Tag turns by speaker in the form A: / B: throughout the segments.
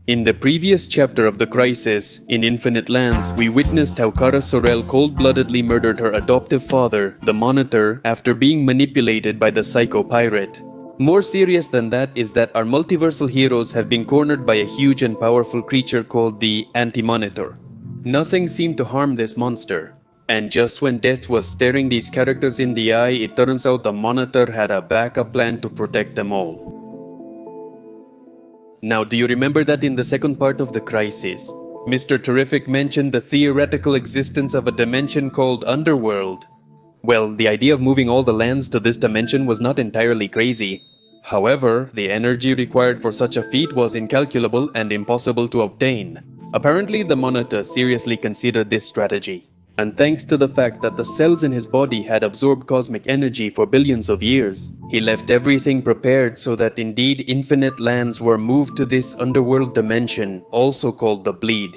A: In the previous chapter of The Crisis, in Infinite Lands, we witnessed how Kara Zor-El cold-bloodedly murdered her adoptive father, the Monitor, after being manipulated by the Psycho Pirate. More serious than that is that our multiversal heroes have been cornered by a huge and powerful creature called the Anti-Monitor. Nothing seemed to harm this monster. And just when death was staring these characters in the eye, it turns out the Monitor had a backup plan to protect them all. Now, do you remember that in the second part of The Crisis, Mr. Terrific mentioned the theoretical existence of a dimension called Underworld? Well, the idea of moving all the lands to this dimension was not entirely crazy. However, the energy required for such a feat was incalculable and impossible to obtain. Apparently, the Monitor seriously considered this strategy. And thanks to the fact that the cells in his body had absorbed cosmic energy for billions of years, he left everything prepared so that indeed infinite lands were moved to this underworld dimension, also called the Bleed.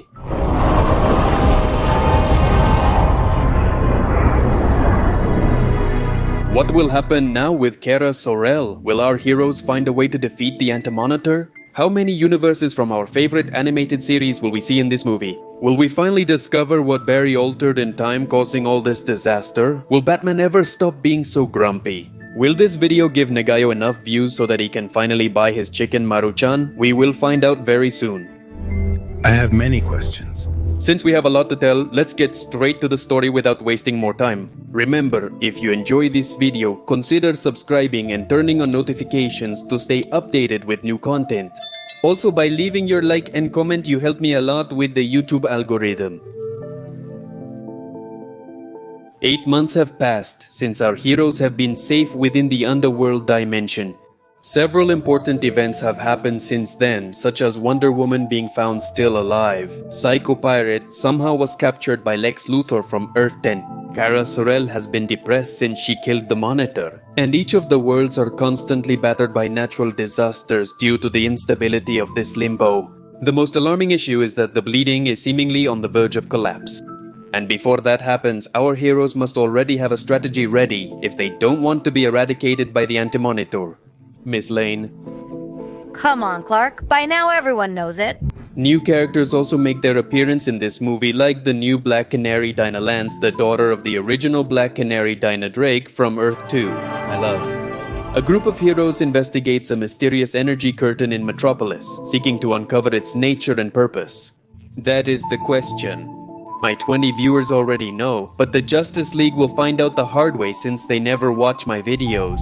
A: What will happen now with Kara Zor-El? Will our heroes find a way to defeat the Anti-Monitor? How many universes from our favorite animated series will we see in this movie? Will we finally discover what Barry altered in time causing all this disaster? Will Batman ever stop being so grumpy? Will this video give Nagayo enough views so that he can finally buy his chicken Maruchan? We will find out very soon.
B: I have many questions.
A: Since we have a lot to tell, let's get straight to the story without wasting more time. Remember, if you enjoy this video, consider subscribing and turning on notifications to stay updated with new content. Also, by leaving your like and comment, you help me a lot with the YouTube algorithm. 8 months have passed since our heroes have been safe within the Underworld dimension. Several important events have happened since then, such as Wonder Woman being found still alive. Psycho Pirate somehow was captured by Lex Luthor from Earth 10. Kara Zor-El has been depressed since she killed the Monitor. And each of the worlds are constantly battered by natural disasters due to the instability of this limbo. The most alarming issue is that the bleeding is seemingly on the verge of collapse. And before that happens, our heroes must already have a strategy ready if they don't want to be eradicated by the Anti-Monitor. Miss Lane.
C: Come on, Clark. By now everyone knows it.
A: New characters also make their appearance in this movie, like the new Black Canary Dinah Lance, the daughter of the original Black Canary Dinah Drake from Earth 2. I love. A group of heroes investigates a mysterious energy curtain in Metropolis, seeking to uncover its nature and purpose. That is the question. My 20 viewers already know, but the Justice League will find out the hard way since they never watch my videos.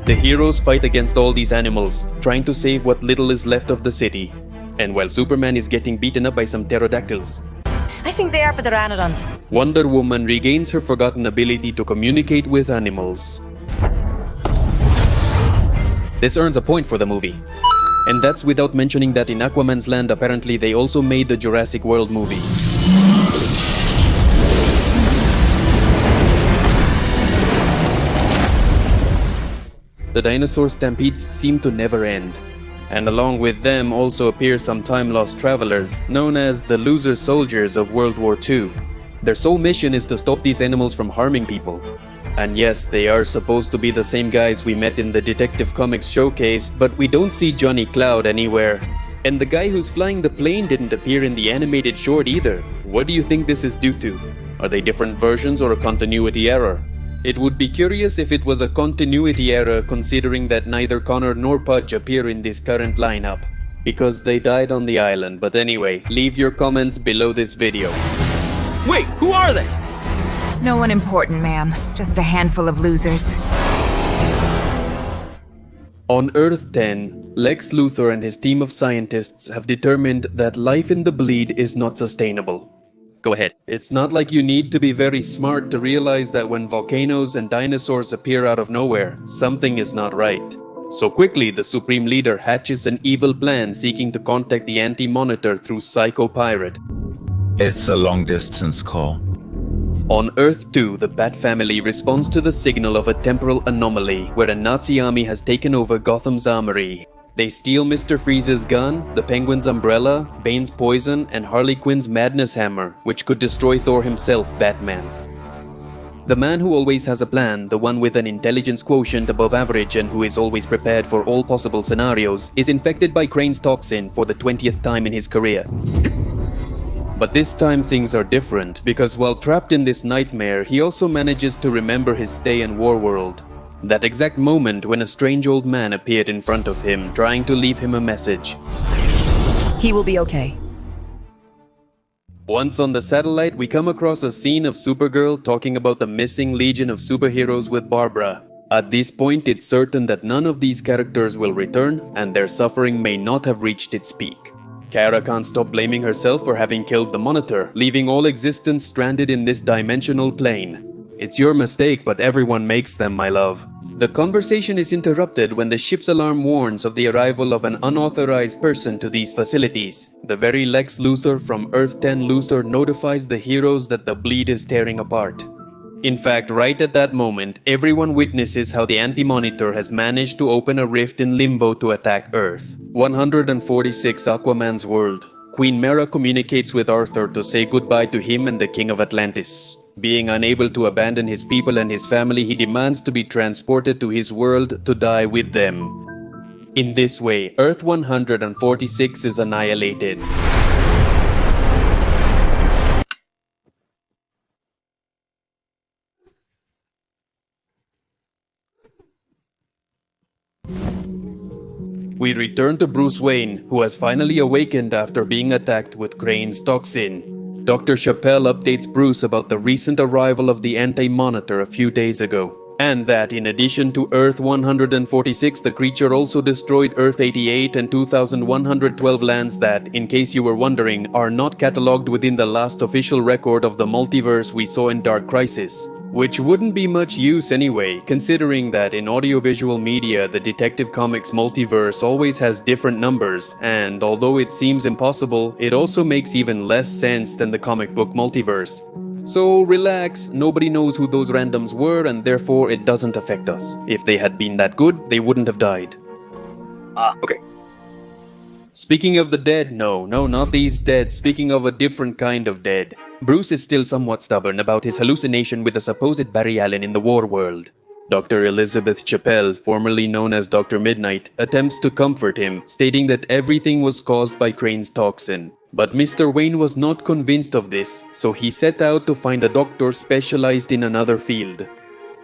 A: The heroes fight against all these animals, trying to save what little is left of the city. And while Superman is getting beaten up by some pterodactyls,
C: I think they are pteranodons.
A: Wonder Woman regains her forgotten ability to communicate with animals. This earns a point for the movie. And that's without mentioning that in Aquaman's land apparently they also made the Jurassic World movie. The dinosaur stampedes seem to never end. And along with them also appear some time-lost travelers, known as the loser soldiers of World War II. Their sole mission is to stop these animals from harming people. And yes, they are supposed to be the same guys we met in the Detective Comics showcase, but we don't see Johnny Cloud anywhere. And the guy who's flying the plane didn't appear in the animated short either. What do you think this is due to? Are they different versions or a continuity error? It would be curious if it was a continuity error considering that neither Connor nor Pudge appear in this current lineup. Because they died on the island, but anyway, leave your comments below this video.
D: Wait, who are they?
E: No one important, ma'am. Just a handful of losers.
A: On Earth 10, Lex Luthor and his team of scientists have determined that life in the Bleed is not sustainable. Go ahead. It's not like you need to be very smart to realize that when volcanoes and dinosaurs appear out of nowhere, something is not right. So quickly, the Supreme Leader hatches an evil plan seeking to contact the Anti-Monitor through Psycho Pirate.
B: It's a long-distance call.
A: On Earth 2, the Bat family responds to the signal of a temporal anomaly where a Nazi army has taken over Gotham's armory. They steal Mr. Freeze's gun, the Penguin's umbrella, Bane's poison, and Harley Quinn's madness hammer, which could destroy Thor himself, Batman. The man who always has a plan, the one with an intelligence quotient above average and who is always prepared for all possible scenarios, is infected by Crane's toxin for the 20th time in his career. But this time things are different, because while trapped in this nightmare, he also manages to remember his stay in Warworld. That exact moment when a strange old man appeared in front of him, trying to leave him a message.
F: He will be okay.
A: Once on the satellite, we come across a scene of Supergirl talking about the missing legion of superheroes with Barbara. At this point, it's certain that none of these characters will return, and their suffering may not have reached its peak. Kara can't stop blaming herself for having killed the Monitor, leaving all existence stranded in this dimensional plane. It's your mistake, but everyone makes them, my love. The conversation is interrupted when the ship's alarm warns of the arrival of an unauthorized person to these facilities. The very Lex Luthor from Earth 10 Luthor notifies the heroes that the bleed is tearing apart. In fact, right at that moment, everyone witnesses how the Anti-Monitor has managed to open a rift in Limbo to attack Earth. 146 Aquaman's world. Queen Mera communicates with Arthur to say goodbye to him and the King of Atlantis. Being unable to abandon his people and his family, he demands to be transported to his world to die with them. In this way, Earth 146 is annihilated. We return to Bruce Wayne, who has finally awakened after being attacked with Crane's toxin. Dr. Chappelle updates Bruce about the recent arrival of the Anti-Monitor a few days ago, and that in addition to Earth 146, the creature also destroyed Earth 88 and 2112 lands that, in case you were wondering, are not catalogued within the last official record of the multiverse we saw in Dark Crisis. Which wouldn't be much use anyway, considering that in audiovisual media the Detective Comics multiverse always has different numbers, and although it seems impossible, it also makes even less sense than the comic book multiverse. So relax, nobody knows who those randoms were and therefore it doesn't affect us. If they had been that good, they wouldn't have died.
D: Okay.
A: Speaking of the dead, no, not these dead, speaking of a different kind of dead. Bruce is still somewhat stubborn about his hallucination with the supposed Barry Allen in the war world. Dr. Elizabeth Chappelle, formerly known as Dr. Midnight, attempts to comfort him, stating that everything was caused by Crane's toxin. But Mr. Wayne was not convinced of this, so he set out to find a doctor specialized in another field.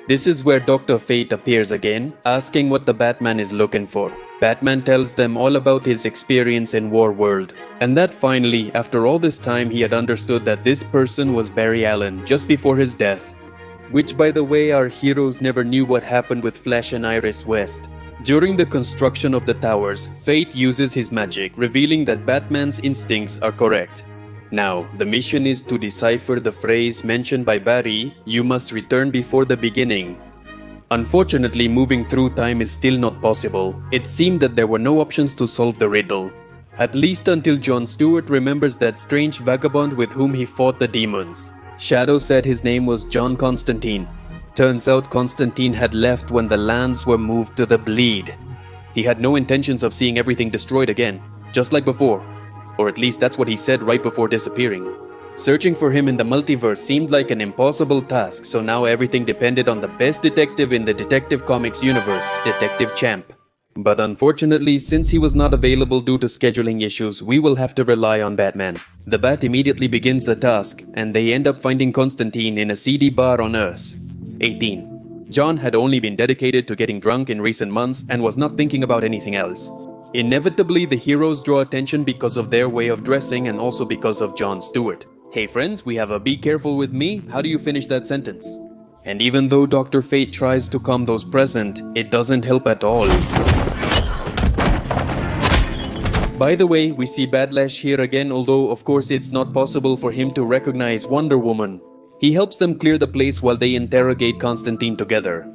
A: This is where Dr. Fate appears again, asking what the Batman is looking for. Batman tells them all about his experience in Warworld, and that finally, after all this time, he had understood that this person was Barry Allen just before his death. Which, by the way, our heroes never knew what happened with Flash and Iris West. During the construction of the towers, Fate uses his magic, revealing that Batman's instincts are correct. Now, the mission is to decipher the phrase mentioned by Barry, "You must return before the beginning." Unfortunately, moving through time is still not possible. It seemed that there were no options to solve the riddle. At least until Jon Stewart remembers that strange vagabond with whom he fought the demons. Shadow said his name was John Constantine. Turns out Constantine had left when the lands were moved to the Bleed. He had no intentions of seeing everything destroyed again, just like before. Or at least that's what he said right before disappearing. Searching for him in the multiverse seemed like an impossible task, so now everything depended on the best detective in the Detective Comics universe, Detective Champ. But unfortunately, since he was not available due to scheduling issues, we will have to rely on Batman. The Bat immediately begins the task, and they end up finding Constantine in a seedy bar on Earth. 18. John had only been dedicated to getting drunk in recent months and was not thinking about anything else. Inevitably, the heroes draw attention because of their way of dressing and also because of Jon Stewart. Hey friends, we have a "be careful with me." How do you finish that sentence? And even though Dr. Fate tries to calm those present, it doesn't help at all. By the way, we see Badlash here again, although of course it's not possible for him to recognize Wonder Woman. He helps them clear the place while they interrogate Constantine together.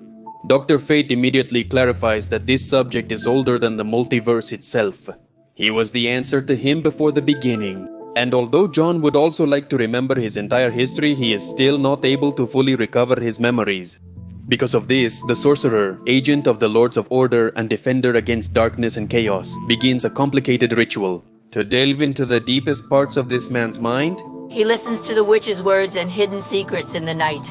A: Dr. Fate immediately clarifies that this subject is older than the multiverse itself. He was the answer to him before the beginning. And although John would also like to remember his entire history, he is still not able to fully recover his memories. Because of this, the Sorcerer, agent of the Lords of Order and defender against darkness and chaos, begins a complicated ritual. To delve into the deepest parts of this man's mind,
G: he listens to the witch's words and hidden secrets in the night.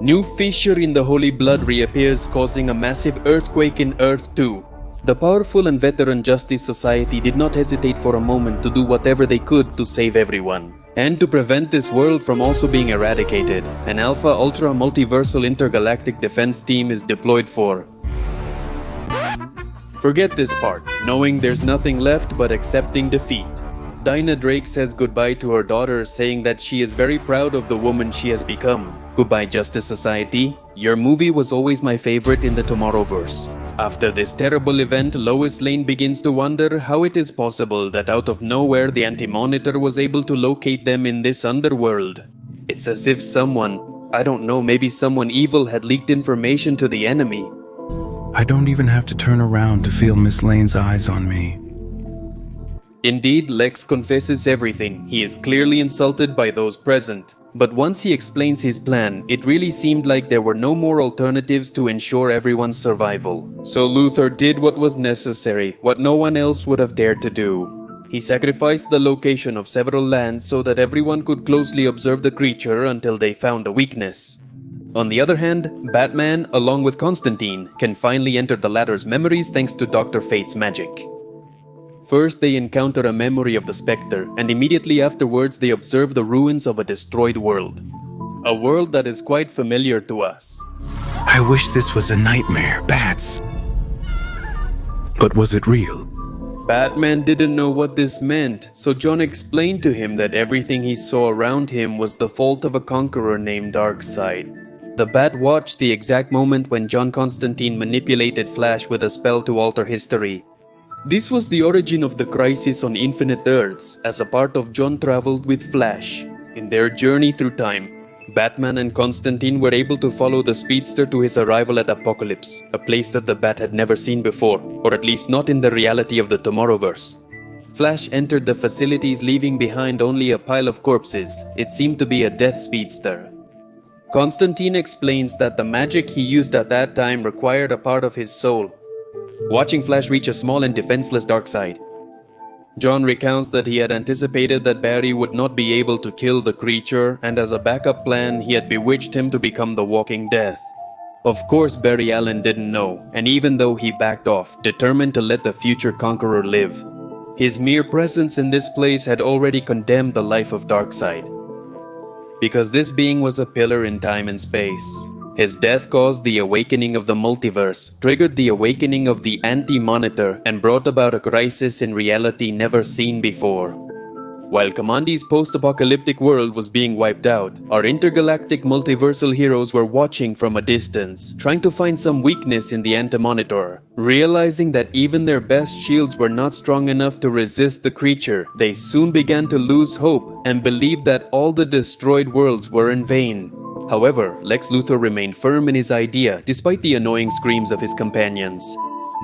A: New fissure in the holy blood reappears, causing a massive earthquake in Earth 2. The powerful and veteran Justice Society did not hesitate for a moment to do whatever they could to save everyone. And to prevent this world from also being eradicated, an Alpha Ultra Multiversal Intergalactic Defense Team is deployed for. Forget this part, knowing there's nothing left but accepting defeat. Dinah Drake says goodbye to her daughter, saying that she is very proud of the woman she has become. Goodbye, Justice Society. Your movie was always my favorite in the Tomorrowverse. After this terrible event, Lois Lane begins to wonder how it is possible that out of nowhere the Anti-Monitor was able to locate them in this underworld. It's as if someone, I don't know, maybe someone evil had leaked information to the enemy.
B: I don't even have to turn around to feel Miss Lane's eyes on me.
A: Indeed, Lex confesses everything. He is clearly insulted by those present. But once he explains his plan, it really seemed like there were no more alternatives to ensure everyone's survival. So Luthor did what was necessary, what no one else would have dared to do. He sacrificed the location of several lands so that everyone could closely observe the creature until they found a weakness. On the other hand, Batman, along with Constantine, can finally enter the latter's memories thanks to Dr. Fate's magic. First, they encounter a memory of the Spectre, and immediately afterwards they observe the ruins of a destroyed world. A world that is quite familiar to us.
B: I wish this was a nightmare, bats. But was it real?
A: Batman didn't know what this meant, so John explained to him that everything he saw around him was the fault of a conqueror named Darkseid. The Bat watched the exact moment when John Constantine manipulated Flash with a spell to alter history. This was the origin of the Crisis on Infinite Earths, as a part of John traveled with Flash. In their journey through time, Batman and Constantine were able to follow the speedster to his arrival at Apokolips, a place that the Bat had never seen before, or at least not in the reality of the Tomorrowverse. Flash entered the facilities leaving behind only a pile of corpses. It seemed to be a death speedster. Constantine explains that the magic he used at that time required a part of his soul. Watching Flash reach a small and defenseless Darkseid, John recounts that he had anticipated that Barry would not be able to kill the creature, and as a backup plan, he had bewitched him to become the Walking Death. Of course, Barry Allen didn't know, and even though he backed off, determined to let the future Conqueror live, his mere presence in this place had already condemned the life of Darkseid. Because this being was a pillar in time and space. His death caused the awakening of the multiverse, triggered the awakening of the Anti-Monitor, and brought about a crisis in reality never seen before. While Commandi's post-apocalyptic world was being wiped out, our intergalactic multiversal heroes were watching from a distance, trying to find some weakness in the Anti-Monitor. Realizing that even their best shields were not strong enough to resist the creature, they soon began to lose hope and believed that all the destroyed worlds were in vain. However, Lex Luthor remained firm in his idea despite the annoying screams of his companions.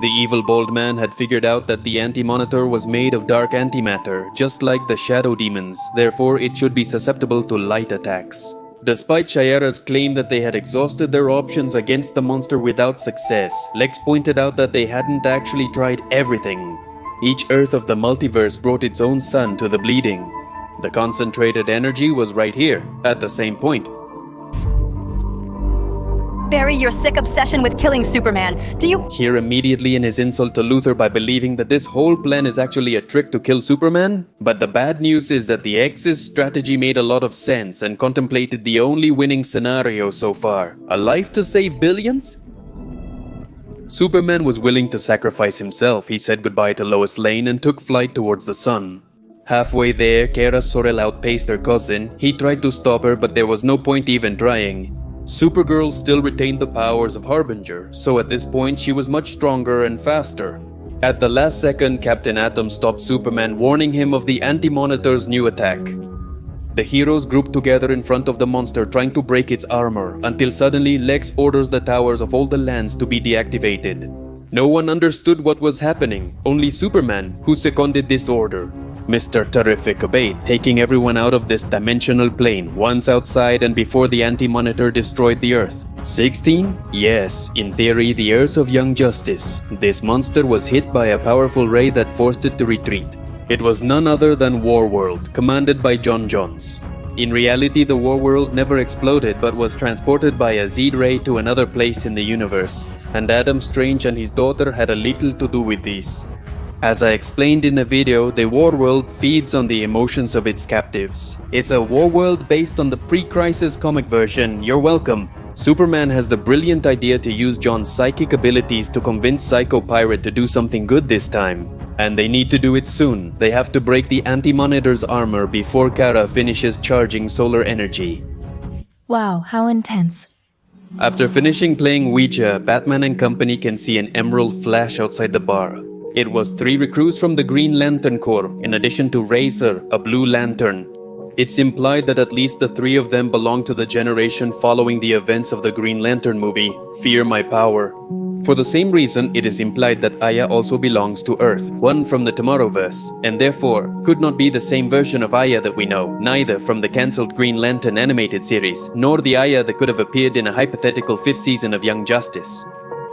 A: The evil bald man had figured out that the Anti-Monitor was made of dark antimatter, just like the shadow demons, therefore it should be susceptible to light attacks. Despite Shiera's claim that they had exhausted their options against the monster without success, Lex pointed out that they hadn't actually tried everything. Each Earth of the multiverse brought its own sun to the bleeding. The concentrated energy was right here, at the same point.
C: Barry, your sick obsession with killing Superman. Do you
A: Hear immediately in his insult to Luthor by believing that this whole plan is actually a trick to kill Superman? But the bad news is that the X's strategy made a lot of sense and contemplated the only winning scenario so far. A life to save billions? Superman was willing to sacrifice himself. He said goodbye to Lois Lane and took flight towards the sun. Halfway there, Kara Zor-El outpaced her cousin. He tried to stop her, but there was no point even trying. Supergirl still retained the powers of Harbinger, so at this point she was much stronger and faster. At the last second, Captain Atom stopped Superman, warning him of the Anti-Monitor's new attack. The heroes grouped together in front of the monster, trying to break its armor, until suddenly Lex orders the towers of all the lands to be deactivated. No one understood what was happening, only Superman, who seconded this order. Mr. Terrific obeyed, taking everyone out of this dimensional plane, once outside and before the Anti-Monitor destroyed the Earth. 16? Yes, in theory, the Earth of Young Justice. This monster was hit by a powerful ray that forced it to retreat. It was none other than Warworld, commanded by John Johns. In reality, the war world never exploded but was transported by a Z-ray to another place in the universe, and Adam Strange and his daughter had a little to do with this. As I explained in a video, the war world feeds on the emotions of its captives. It's a war world based on the pre-crisis comic version. You're welcome. Superman has the brilliant idea to use John's psychic abilities to convince Psycho Pirate to do something good this time. And they need to do it soon. They have to break the Anti-Monitor's armor before Kara finishes charging solar energy.
G: Wow, how intense.
A: After finishing playing Ouija, Batman and company can see an emerald flash outside the bar. It was 3 recruits from the Green Lantern Corps, in addition to Razor, a Blue Lantern. It's implied that at least the 3 of them belong to the generation following the events of the Green Lantern movie, Fear My Power. For the same reason, it is implied that Aya also belongs to Earth, one from the Tomorrowverse, and therefore could not be the same version of Aya that we know, neither from the cancelled Green Lantern animated series, nor the Aya that could have appeared in a hypothetical 5th season of Young Justice.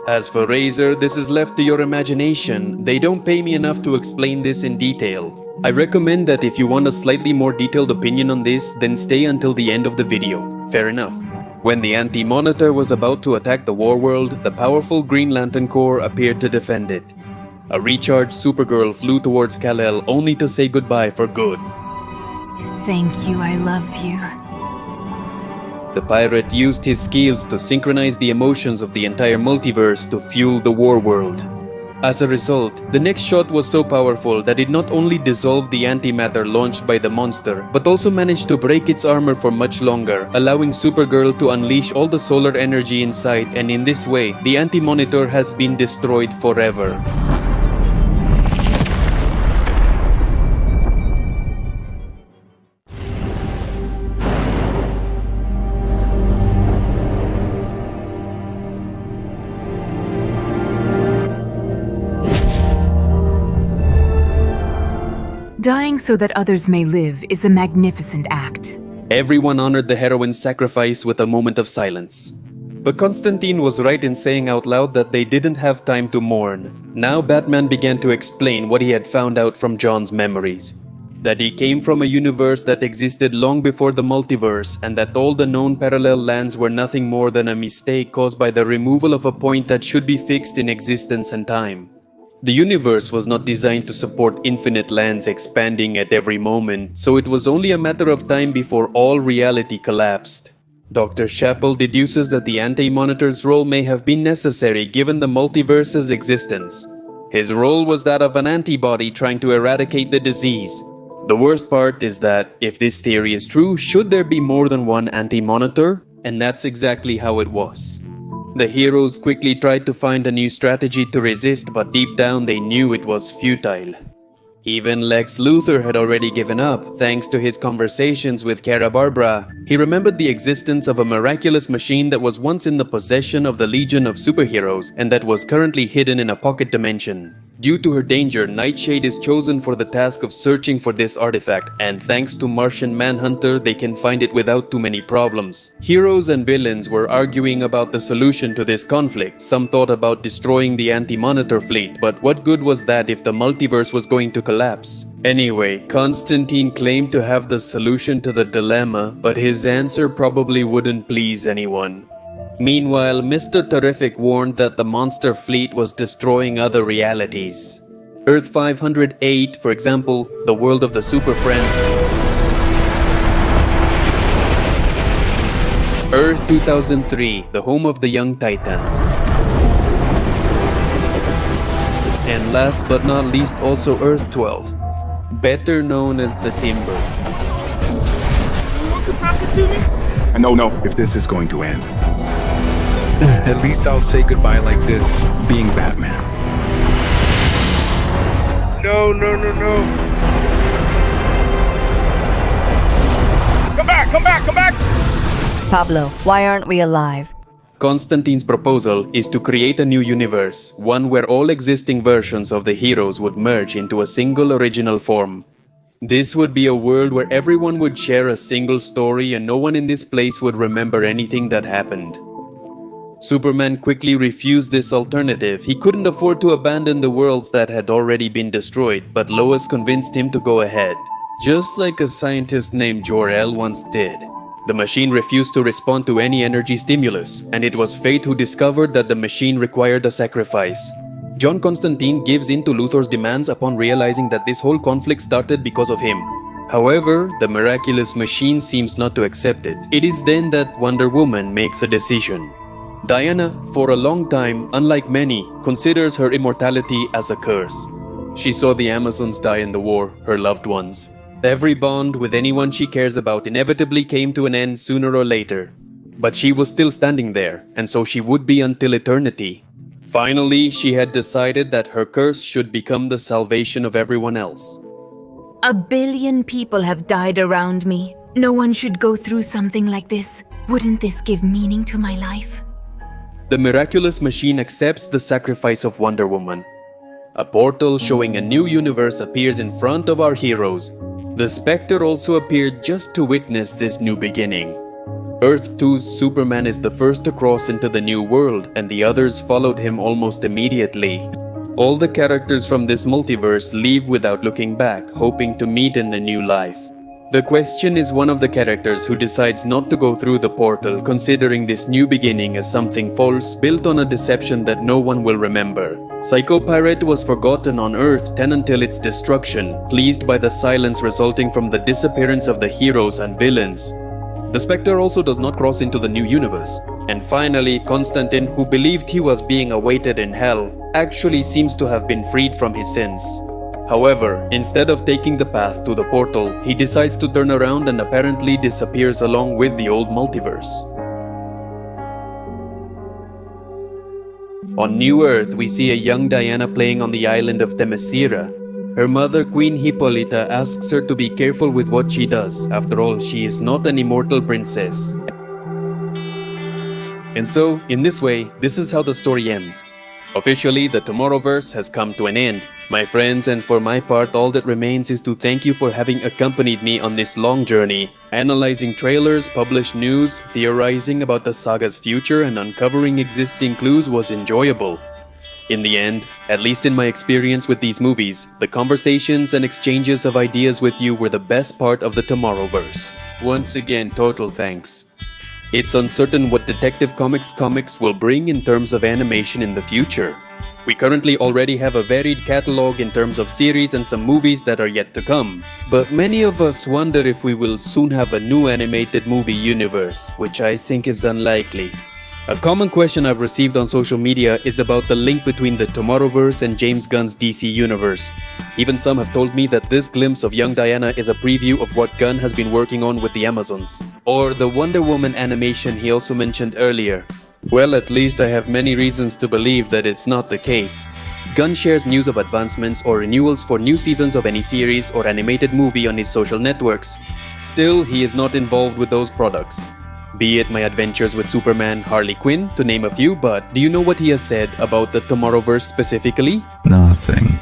A: As for Razor, this is left to your imagination. They don't pay me enough to explain this in detail. I recommend that if you want a slightly more detailed opinion on this, then stay until the end of the video. Fair enough. When the Anti-Monitor was about to attack the war world, the powerful Green Lantern Corps appeared to defend it. A recharged Supergirl flew towards Kal-El only to say goodbye for good.
E: Thank you, I love you.
A: The pirate used his skills to synchronize the emotions of the entire multiverse to fuel the war world. As a result, the next shot was so powerful that it not only dissolved the antimatter launched by the monster, but also managed to break its armor for much longer, allowing Supergirl to unleash all the solar energy inside, and in this way, the Anti-Monitor has been destroyed forever.
E: Dying so that others may live is a magnificent act.
A: Everyone honored the heroine's sacrifice with a moment of silence. But Constantine was right in saying out loud that they didn't have time to mourn. Now Batman began to explain what he had found out from John's memories. That he came from a universe that existed long before the multiverse, and that all the known parallel lands were nothing more than a mistake caused by the removal of a point that should be fixed in existence and time. The universe was not designed to support infinite lands expanding at every moment, so it was only a matter of time before all reality collapsed. Dr. Chappell deduces that the Anti-Monitor's role may have been necessary given the multiverse's existence. His role was that of an antibody trying to eradicate the disease. The worst part is that, if this theory is true, should there be more than one Anti-Monitor? And that's exactly how it was. The heroes quickly tried to find a new strategy to resist, but deep down they knew it was futile. Even Lex Luthor had already given up, thanks to his conversations with Kara Barbara. He remembered the existence of a miraculous machine that was once in the possession of the Legion of Superheroes, and that was currently hidden in a pocket dimension. Due to her danger, Nightshade is chosen for the task of searching for this artifact, and thanks to Martian Manhunter, they can find it without too many problems. Heroes and villains were arguing about the solution to this conflict. Some thought about destroying the Anti-Monitor fleet, but what good was that if the multiverse was going to collapse? Anyway, Constantine claimed to have the solution to the dilemma, but his answer probably wouldn't please anyone. Meanwhile, Mr. Terrific warned that the monster fleet was destroying other realities. Earth 508, for example, the world of the Super Friends. Earth 2003, the home of the Young Titans. And last but not least, also Earth 12, better known as the Timber.
D: You want to pass it to me?
B: I know, if this is going to end. At least I'll say goodbye like this, being Batman.
D: No. Come back!
C: Pablo, why aren't we alive?
A: Constantine's proposal is to create a new universe, one where all existing versions of the heroes would merge into a single original form. This would be a world where everyone would share a single story and no one in this place would remember anything that happened. Superman quickly refused this alternative. He couldn't afford to abandon the worlds that had already been destroyed, but Lois convinced him to go ahead. Just like a scientist named Jor-El once did. The machine refused to respond to any energy stimulus, and it was fate who discovered that the machine required a sacrifice. John Constantine gives in to Luthor's demands upon realizing that this whole conflict started because of him. However, the miraculous machine seems not to accept it. It is then that Wonder Woman makes a decision. Diana, for a long time, unlike many, considers her immortality as a curse. She saw the Amazons die in the war, her loved ones. Every bond with anyone she cares about inevitably came to an end sooner or later. But she was still standing there, and so she would be until eternity. Finally, she had decided that her curse should become the salvation of everyone else.
E: 1 billion people have died around me. No one should go through something like this. Wouldn't this give meaning to my life?
A: The miraculous machine accepts the sacrifice of Wonder Woman. A portal showing a new universe appears in front of our heroes. The Spectre also appeared just to witness this new beginning. Earth 2's Superman is the first to cross into the new world, and the others followed him almost immediately. All the characters from this multiverse leave without looking back, hoping to meet in the new life. The Question is one of the characters who decides not to go through the portal, considering this new beginning as something false, built on a deception that no one will remember. Psycho Pirate was forgotten on Earth 10 until its destruction, pleased by the silence resulting from the disappearance of the heroes and villains. The Spectre also does not cross into the new universe. And finally, Constantine, who believed he was being awaited in hell, actually seems to have been freed from his sins. However, instead of taking the path to the portal, he decides to turn around and apparently disappears along with the old multiverse. On New Earth, we see a young Diana playing on the island of Themyscira. Her mother, Queen Hippolyta, asks her to be careful with what she does. After all, she is not an immortal princess. And so, in this way, this is how the story ends. Officially, the Tomorrowverse has come to an end. My friends, and for my part, all that remains is to thank you for having accompanied me on this long journey. Analyzing trailers, published news, theorizing about the saga's future, and uncovering existing clues was enjoyable. In the end, at least in my experience with these movies, the conversations and exchanges of ideas with you were the best part of the Tomorrowverse. Once again, total thanks. It's uncertain what Detective Comics will bring in terms of animation in the future. We currently already have a varied catalog in terms of series and some movies that are yet to come. But many of us wonder if we will soon have a new animated movie universe, which I think is unlikely. A common question I've received on social media is about the link between the Tomorrowverse and James Gunn's DC universe. Even some have told me that this glimpse of young Diana is a preview of what Gunn has been working on with the Amazons. Or the Wonder Woman animation he also mentioned earlier. Well, at least I have many reasons to believe that it's not the case. Gunn shares news of advancements or renewals for new seasons of any series or animated movie on his social networks. Still, he is not involved with those products. Be it my adventures with Superman, Harley Quinn, to name a few, but do you know what he has said about the Tomorrowverse specifically?
B: Nothing.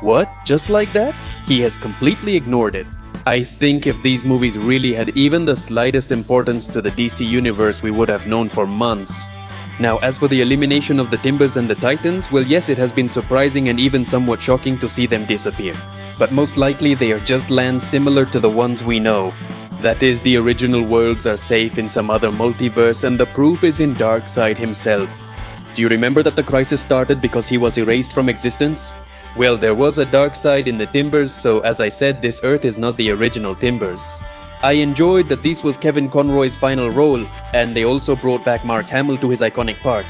A: What? Just like that? He has completely ignored it. I think if these movies really had even the slightest importance to the DC universe, we would have known for months. Now, as for the elimination of the Timbers and the Titans, well, yes, it has been surprising and even somewhat shocking to see them disappear. But most likely they are just lands similar to the ones we know. That is, the original worlds are safe in some other multiverse, and the proof is in Darkseid himself. Do you remember that the crisis started because he was erased from existence? Well, there was a Darkseid in the Timbers, so as I said, this Earth is not the original Timbers. I enjoyed that this was Kevin Conroy's final role, and they also brought back Mark Hamill to his iconic part.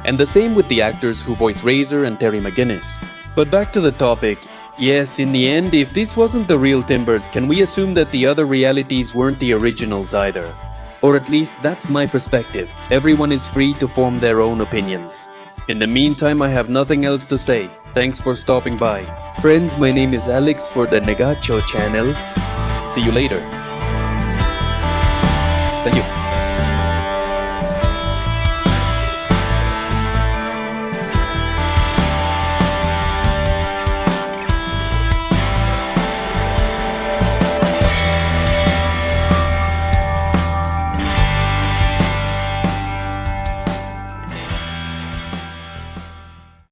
A: And the same with the actors who voice Razor and Terry McGinnis. But back to the topic. Yes, in the end, if this wasn't the real Timbers, can we assume that the other realities weren't the originals either? Or at least that's my perspective. Everyone is free to form their own opinions. In the meantime, I have nothing else to say. Thanks for stopping by. Friends, my name is Alex for the Negacho channel. See you later. Thank you.